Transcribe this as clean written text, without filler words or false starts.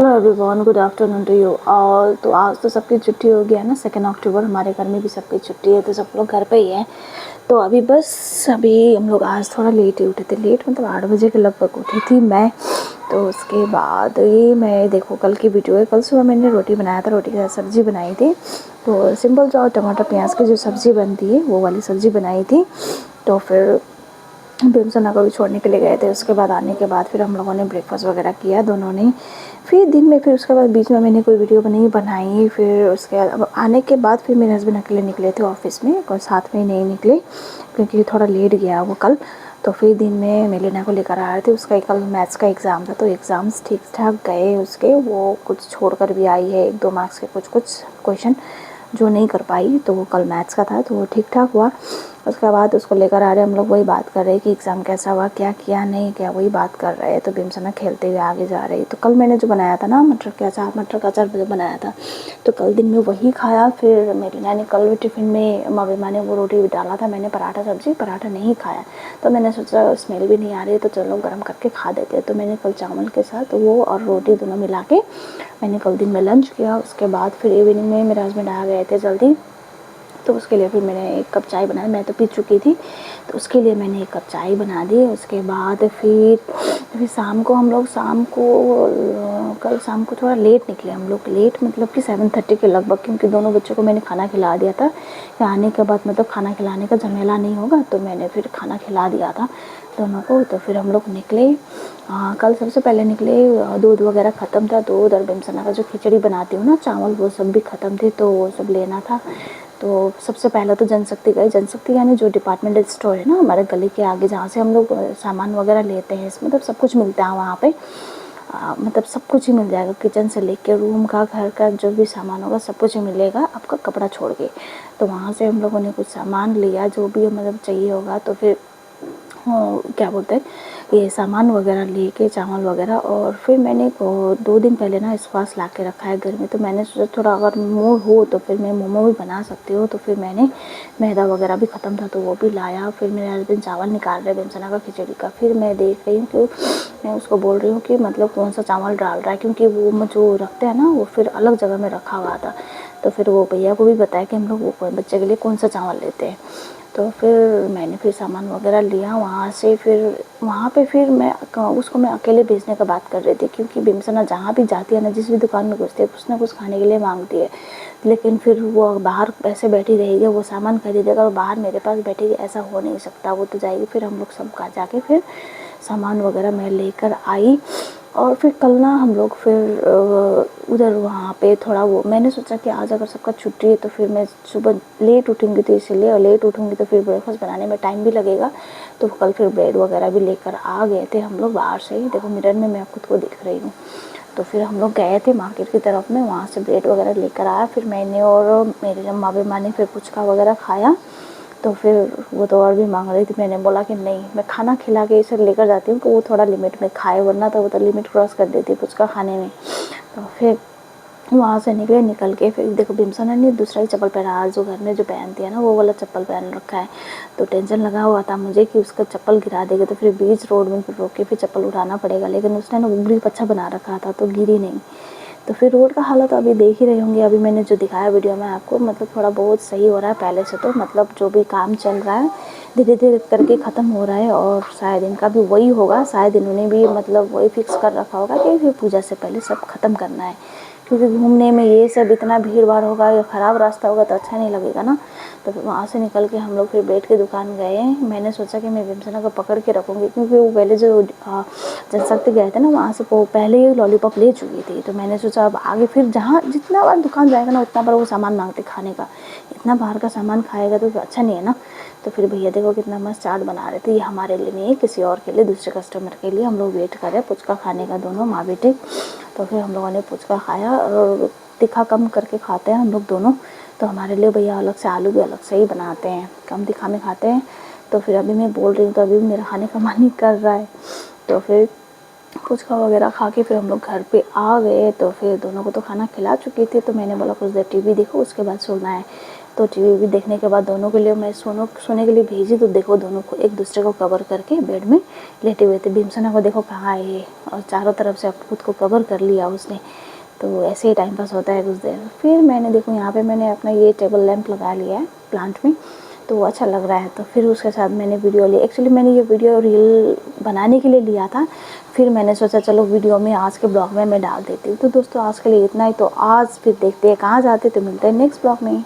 Hello everyone, good afternoon to you all. तो आज तो सबकी छुट्टी हो गया ना, 2 अक्टूबर। हमारे घर में भी सबकी छुट्टी है, तो सब लोग घर पे ही हैं। तो अभी हम लोग आज थोड़ा लेट ही उठे थे। लेट मतलब 8 बजे के लगभग उठी थी मैं। तो उसके बाद ये मैं देखो कल की वीडियो है। कल सुबह मैंने रोटी बनाया था, रोटी के साथ सब्ज़ी बनाई थी। तो सिंपल जो टमाटर प्याज की जो सब्ज़ी बनती है वो वाली सब्ज़ी बनाई थी। तो फिर भीमसना को भी छोड़ने के लिए गए थे। उसके बाद आने के बाद फिर हम लोगों ने ब्रेकफास्ट वगैरह किया दोनों ने। फिर दिन में फिर उसके बाद बीच में मैंने कोई वीडियो नहीं बनाई। फिर उसके आने के बाद फिर मेरे हस्बैंड अकेले निकले थे ऑफिस में, और साथ में नहीं निकले क्योंकि थोड़ा लेट गया वो कल। तो फिर दिन में मेलिना को लेकर आ रहे थे। उसका कल मैथ्स का एग्ज़ाम था, तो एग्ज़ाम्स ठीक ठाक गए उसके। वो कुछ छोड़ कर भी आई है, 1-2 मार्क्स के कुछ क्वेश्चन जो नहीं कर पाई। तो वो कल मैथ्स का था, तो वो ठीक ठाक हुआ। उसके बाद उसको लेकर आ रहे, हम लोग वही बात कर रहे कि एग्ज़ाम कैसा हुआ, क्या किया नहीं क्या, वही बात कर रहे। तो भीमसना खेलते हुए आगे जा रही। तो कल मैंने जो बनाया था ना मटर का अचार बनाया था, तो कल दिन में वही खाया। फिर मेलिना ने कल टिफ़िन में मम्मी ने वो रोटी डाला था, मैंने पराठा नहीं खाया। तो मैंने सोचा स्मेल भी नहीं आ रही, तो चलो गर्म करके खा देते। तो मैंने कल चावल के साथ वो और रोटी दोनों मिला के मैंने कल दिन में लंच किया। उसके बाद फिर इवनिंग में मेरे हस्बैंड आ गए थे जल्दी, तो उसके लिए फिर मैंने 1 कप चाय बनाया। मैं तो पी चुकी थी, तो उसके लिए मैंने 1 कप चाय बना दी। उसके बाद फिर शाम को कल शाम को थोड़ा लेट निकले हम लोग। लेट मतलब कि 7:30 के लगभग, क्योंकि दोनों बच्चों को मैंने खाना खिला दिया था। आने के बाद मतलब खाना खिलाने का झमेला नहीं होगा, तो मैंने फिर खाना खिला दिया था दोनों को। तो फिर हम लोग निकले। कल सबसे पहले निकले, दूध वगैरह ख़त्म था। दूध और भीमसना का जो खिचड़ी बनाती हूँ ना, चावल, वो सब भी ख़त्म थे, तो वो सब लेना था। तो सबसे पहले तो जनशक्ति गए। जनशक्ति यानी जो डिपार्टमेंटल स्टोर है ना हमारे गली के आगे, जहाँ से हम लोग सामान वगैरह लेते हैं, मतलब सब कुछ मिलता है वहाँ पे। मतलब सब कुछ ही मिल जाएगा, किचन से लेके रूम का, घर का जो भी सामान होगा सब कुछ ही मिलेगा, आपका कपड़ा छोड़ के। तो वहाँ से हम लोगों ने कुछ सामान लिया जो भी मतलब चाहिए होगा। तो फिर क्या बोलते हैं, ये सामान वगैरह लेके, चावल वगैरह। और फिर मैंने 2 दिन पहले ना स्क्वाश ला के रखा है घर में। तो मैंने सोचा थोड़ा अगर मूड हो तो फिर मैं मोमो भी बना सकती हूँ। तो फिर मैंने मैदा वगैरह भी ख़त्म था, तो वो भी लाया। फिर मेरे हस्बैंड चावल निकाल रहे भीमसना का खिचड़ी का। फिर मैं देख रही हूँ कि मैं उसको बोल रही हूँ कि मतलब कौन सा चावल डाल रहा है, क्योंकि वो जो रखते हैं ना वो फिर अलग जगह में रखा हुआ था। तो फिर वो भैया को भी बताया कि हम लोग वो बच्चे के लिए कौन सा चावल लेते हैं। तो फिर मैंने फिर सामान वगैरह लिया वहाँ से। फिर वहाँ पे फिर मैं अकेले भेजने का बात कर रही थी, क्योंकि भीमसना जहाँ भी जाती है ना, जिस भी दुकान में घुसती है, कुछ ना कुछ खाने के लिए मांगती है। लेकिन फिर वो बाहर ऐसे बैठी रहेगी, वो सामान खरीदेगा और बाहर मेरे पास बैठेगी, ऐसा हो नहीं सकता। वो तो जाएगी। फिर हम लोग सब का जाके फिर सामान वगैरह मैं लेकर आई। और फिर कल ना हम लोग फिर उधर वहाँ पे थोड़ा वो, मैंने सोचा कि आज अगर सबका छुट्टी है तो फिर मैं सुबह लेट उठूँगी, तो इसलिए, और लेट उठूँगी तो फिर ब्रेकफास्ट बनाने में टाइम भी लगेगा। तो कल फिर ब्रेड वगैरह भी लेकर आ गए थे हम लोग बाहर से ही। देखो मिरर में मैं खुद को दिख रही हूँ। तो फिर हम लोग गए थे मार्केट की तरफ में, वहाँ से ब्रेड वगैरह लेकर आया। फिर मैंने और मेरे माँ ने फिर पुचका वगैरह खाया। तो फिर वो तो और भी मांग रही थी। मैंने बोला कि नहीं, मैं खाना खिला के इसे लेकर जाती हूँ, तो वो थोड़ा लिमिट में खाए, वरना तो वो तो लिमिट क्रॉस कर देती है पुचका खाने में। तो फिर वहाँ से निकल के फिर देखो भीमसना ने दूसरा ही चप्पल पहना। आज जो घर में जो पहनती है ना, वो वाला चप्पल पहन रखा है। तो टेंशन लगा हुआ था मुझे कि उसका चप्पल गिरा देगा, तो फिर बीच रोड में फिर रोक के फिर चप्पल उठाना पड़ेगा। लेकिन उसने ना उंगली अच्छा बना रखा था, तो गिरी नहीं। तो फिर रोड का हालत तो अभी देख ही रहे होंगे। अभी मैंने जो दिखाया वीडियो में आपको, मतलब थोड़ा बहुत सही हो रहा है पहले से। तो मतलब जो भी काम चल रहा है धीरे धीरे करके ख़त्म हो रहा है। और शायद इनका भी वही होगा, शायद इन्होंने भी मतलब वही फिक्स कर रखा होगा कि फिर पूजा से पहले सब ख़त्म करना है, क्योंकि घूमने में ये सब इतना भीड़ भाड़ होगा या ख़राब रास्ता होगा तो अच्छा नहीं लगेगा ना। तो फिर वहाँ से निकल के हम लोग फिर बेड की दुकान गए। मैंने सोचा कि मैं भीमसना को पकड़ के रखूँगी, क्योंकि वो पहले जो जनशक्ति गए थे ना, वहाँ से वो पहले ही लॉलीपॉप ले चुकी थी। तो मैंने सोचा अब आगे फिर जहाँ जितना बार दुकान जाएगा ना, उतना बार वो सामान मांगते खाने का। इतना बाहर का सामान खाएगा तो अच्छा नहीं है ना। तो फिर भैया देखो कितना मस्त चाट बना रहे थे। ये हमारे लिए नहीं, किसी और के लिए, दूसरे कस्टमर के लिए। हम लोग वेट कर रहे हैं पुचका खाने का, दोनों माँ बेटे। तो फिर हम लोगों ने पुचका खाया, और तीखा कम करके खाते हैं हम लोग दोनों। तो हमारे लिए भैया अलग से आलू भी अलग से ही बनाते हैं, कम तीखा में खाते हैं। तो फिर अभी मैं बोल रही हूँ तो अभी मेरा खाने का मन ही कर रहा है। तो फिर पुचका वगैरह खा के फिर हम लोग घर पे आ गए। तो फिर दोनों को तो खाना खिला चुकी थी, तो मैंने बोला कुछ देर टीवी देखो, उसके बाद सोना है। तो टीवी देखने के बाद दोनों के लिए मैं सोने के लिए भेजी, तो देखो दोनों को एक दूसरे को कवर करके बेड में लेटे हुए थे। भीमसेना को देखो कहाँ है ये, और चारों तरफ से खुद को कवर कर लिया उसने। तो ऐसे ही टाइम पास होता है कुछ देर। फिर मैंने देखो यहाँ पे मैंने अपना ये टेबल लैंप लगा लिया है प्लांट में, तो वो अच्छा लग रहा है। तो फिर उसके साथ मैंने वीडियो ली। एक्चुअली मैंने ये वीडियो रील बनाने के लिए लिया था, फिर मैंने सोचा चलो वीडियो में आज के ब्लॉग में मैं डाल देती हूँ। तो दोस्तों आज के लिए इतना ही। तो आज फिर देखते हैं कहाँ जाते, तो मिलते हैं नेक्स्ट ब्लॉग में।